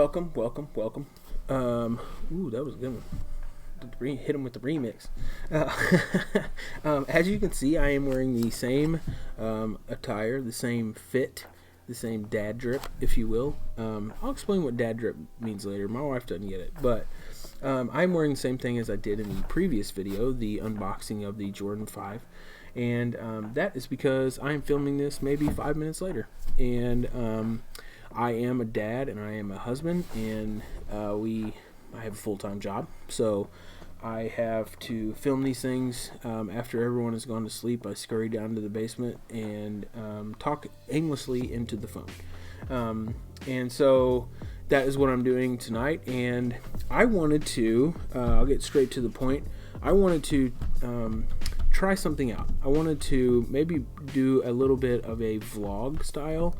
welcome. That was a good one. Hit him with the remix. As you can see, I am wearing the same attire, the same fit, the same dad drip, if you will. I'll explain what dad drip means later. My wife doesn't get it, but I'm wearing the same thing as I did in the previous video, the unboxing of the Jordan 5. And that is because I am filming this maybe 5 minutes later. And I am a dad and I am a husband, and I have a full-time job, so I have to film these things after everyone has gone to sleep. I scurry down to the basement and talk aimlessly into the phone, and so that is what I'm doing tonight. And I wanted to I'll get straight to the point. I wanted to try something out. I wanted to maybe do a little bit of a vlog style.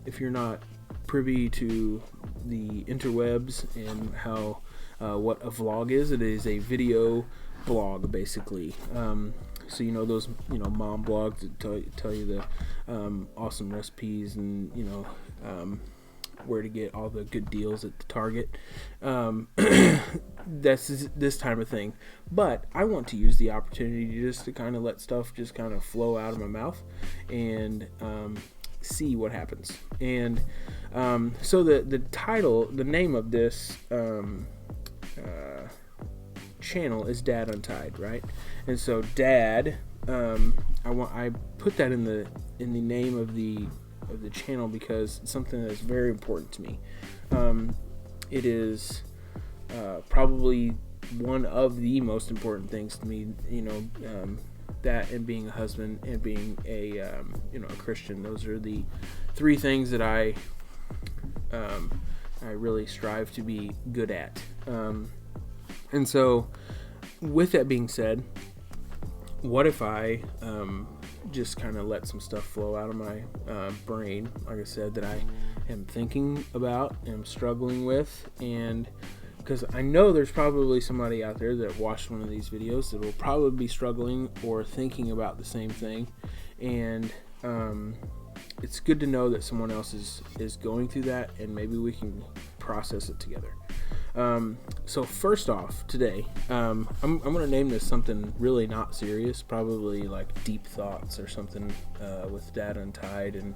If you're not privy to the interwebs and how what a vlog is, it is a video blog basically. So those mom blogs that tell you the awesome recipes and where to get all the good deals at the Target. That's this type of thing. But I want to use the opportunity just to kind of let stuff just kind of flow out of my mouth and see what happens. And so the title, the name of this channel is Dad Untied, right? And so Dad, I put that in the name of the channel because it's something that's very important to me. It is probably one of the most important things to me, that and being a husband and being a Christian. Those are the three things that I really strive to be good at. And so with that being said, what if I just kind of let some stuff flow out of my brain, like I said, that I am thinking about and I'm struggling with, and because I know there's probably somebody out there that watched one of these videos that will probably be struggling or thinking about the same thing, and it's good to know that someone else is going through that, and maybe we can process it together. So first off, today, I'm going to name this something really not serious, probably like deep thoughts or something with Dad Untied, and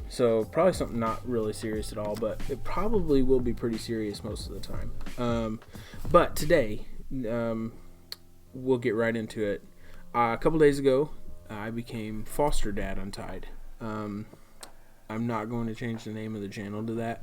so probably something not really serious at all, but it probably will be pretty serious most of the time. But today, we'll get right into it. A couple days ago, I became foster dad Untied. I'm not going to change the name of the channel to that,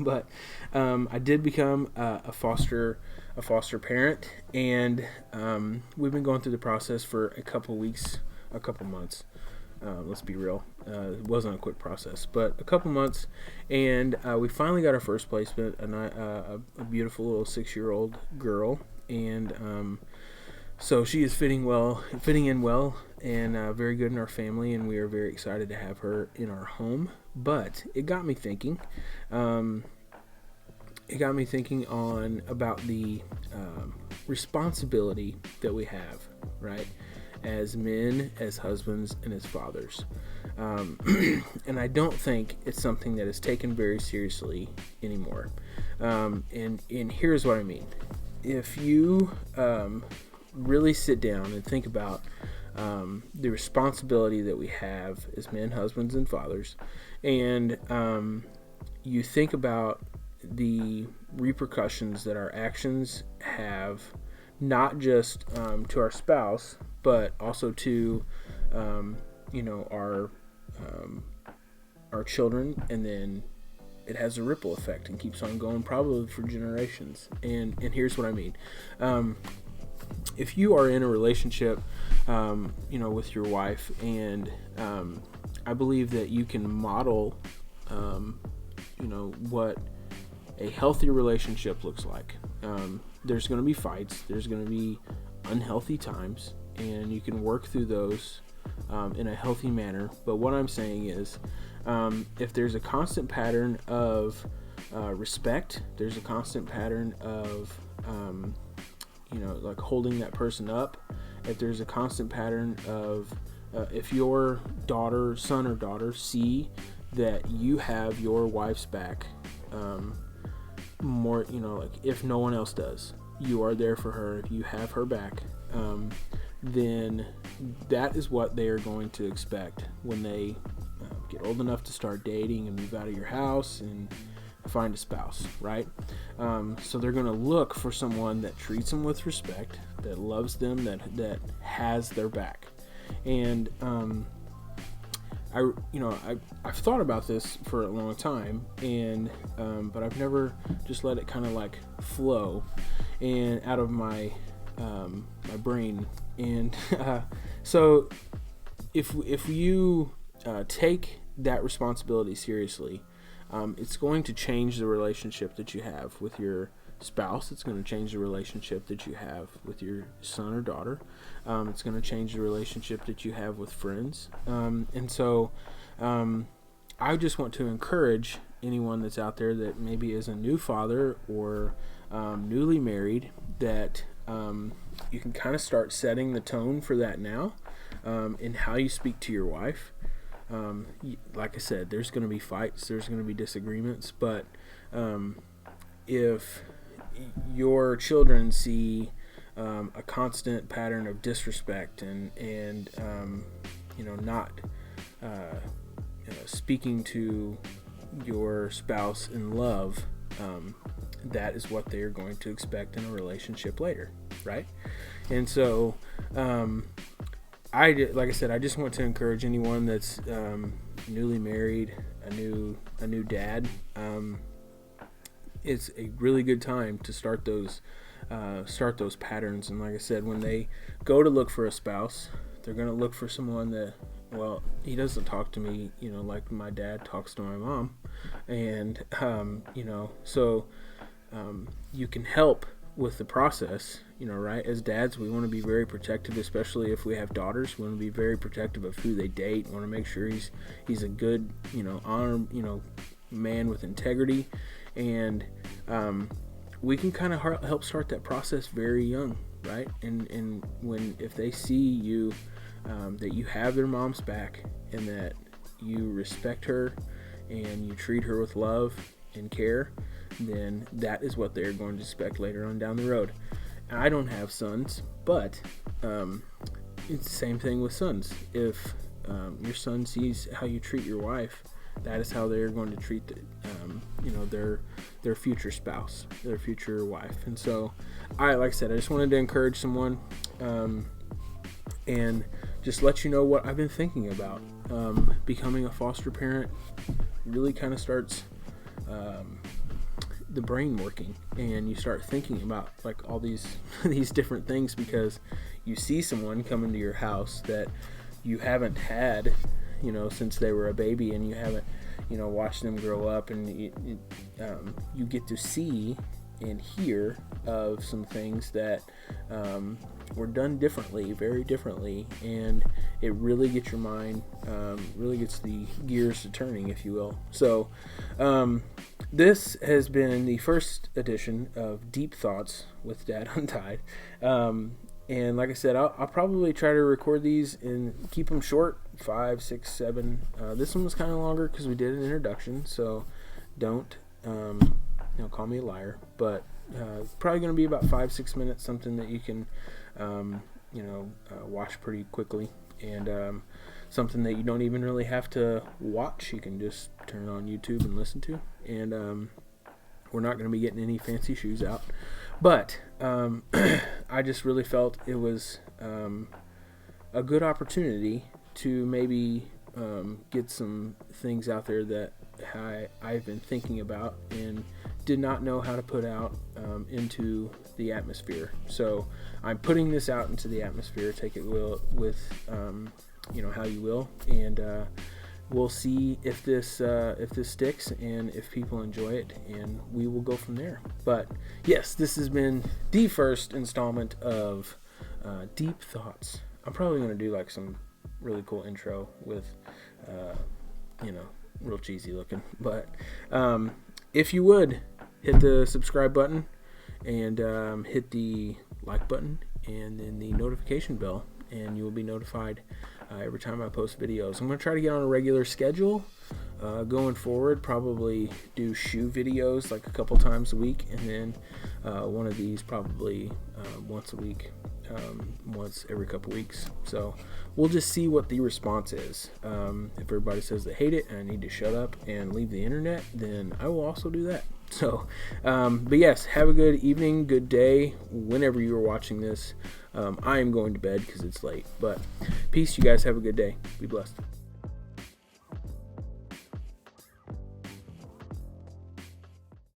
but I did become a foster parent, and we've been going through the process for a couple months. Let's be real. It wasn't a quick process, but a couple months, and we finally got our first placement, a beautiful little 6-year-old girl, and so she is fitting in well, and very good in our family, and we are very excited to have her in our home. But it got me thinking. About the responsibility that we have, right, as men, as husbands, and as fathers. And I don't think it's something that is taken very seriously anymore. And here's what I mean. If you really sit down and think about the responsibility that we have as men, husbands, and fathers, and you think about the repercussions that our actions have, not just to our spouse, but also to our children, and then it has a ripple effect and keeps on going probably for generations. And here's what I mean. If you are in a relationship, with your wife, and I believe that you can model, what a healthy relationship looks like. There's going to be fights. There's going to be unhealthy times, and you can work through those in a healthy manner. But what I'm saying is, if there's a constant pattern of respect, there's a constant pattern of like holding that person up, if there's a constant pattern of if your son or daughter see that you have your wife's back more, like if no one else does, you are there for her, you have her back, then that is what they are going to expect when they get old enough to start dating and move out of your house and find a spouse, right? So they're going to look for someone that treats them with respect, that loves them, that has their back. And I've thought about this for a long time, and but I've never just let it kind of like flow and out of my my brain. And so if you take that responsibility seriously, it's going to change the relationship that you have with your spouse. It's going to change the relationship that you have with your son or daughter. It's going to change the relationship that you have with friends. And so I just want to encourage anyone that's out there that maybe is a new father or newly married, that you can kind of start setting the tone for that now in how you speak to your wife. Like I said, there's going to be fights, there's going to be disagreements, but if your children see a constant pattern of disrespect and not speaking to your spouse in love, that is what they are going to expect in a relationship later, right? And so like I said, I just want to encourage anyone that's newly married, a new dad. It's a really good time to start those patterns. And like I said, when they go to look for a spouse, they're going to look for someone that, well, he doesn't talk to me, like my dad talks to my mom, and so you can help with the process, right? As dads, we want to be very protective, especially if we have daughters. We want to be very protective of who they date. We want to make sure he's a good, honor, man with integrity, and we can kind of help start that process very young, right? And if they see you, that you have their mom's back, and that you respect her and you treat her with love and care, then that is what they're going to expect later on down the road. I don't have sons, but it's the same thing with sons. If your son sees how you treat your wife, that is how they're going to treat their future spouse, their future wife. And so, like I said, I just wanted to encourage someone and just let you know what I've been thinking about. Becoming a foster parent really kind of starts the brain working, and you start thinking about like all these different things, because you see someone come into your house that you haven't had since they were a baby, and you haven't watched them grow up, and you get to see and hear of some things that were done differently, very differently, and it really gets your mind, really gets the gears to turning, if you will. So this has been the first edition of Deep Thoughts with Dad Untied. And like I said, I'll probably try to record these and keep them short, 5, 6, 7. This one was kind of longer because we did an introduction, so don't call me a liar. But probably going to be about 5-6 minutes, something that you can watch pretty quickly, and something that you don't even really have to watch. You can just turn it on YouTube and listen to. And we're not going to be getting any fancy shoes out. But I just really felt it was a good opportunity to maybe get some things out there that I've been thinking about and did not know how to put out into the atmosphere. So I'm putting this out into the atmosphere. Take it with how you will, and we'll see if this sticks and if people enjoy it, and we will go from there. But yes, this has been the first installment of Deep Thoughts. I'm probably going to do like some really cool intro with real cheesy looking, but if you would hit the subscribe button and hit the like button and then the notification bell, and you will be notified every time I post videos. I'm going to try to get on a regular schedule. going forward, probably do shoe videos like a couple times a week, and then one of these probably once a week, once every couple weeks. So we'll just see what the response is. If everybody says they hate it and I need to shut up and leave the internet, then I will also do that. So, but yes, have a good evening, good day, whenever you are watching this. I am going to bed because it's late, but peace. You guys have a good day. Be blessed.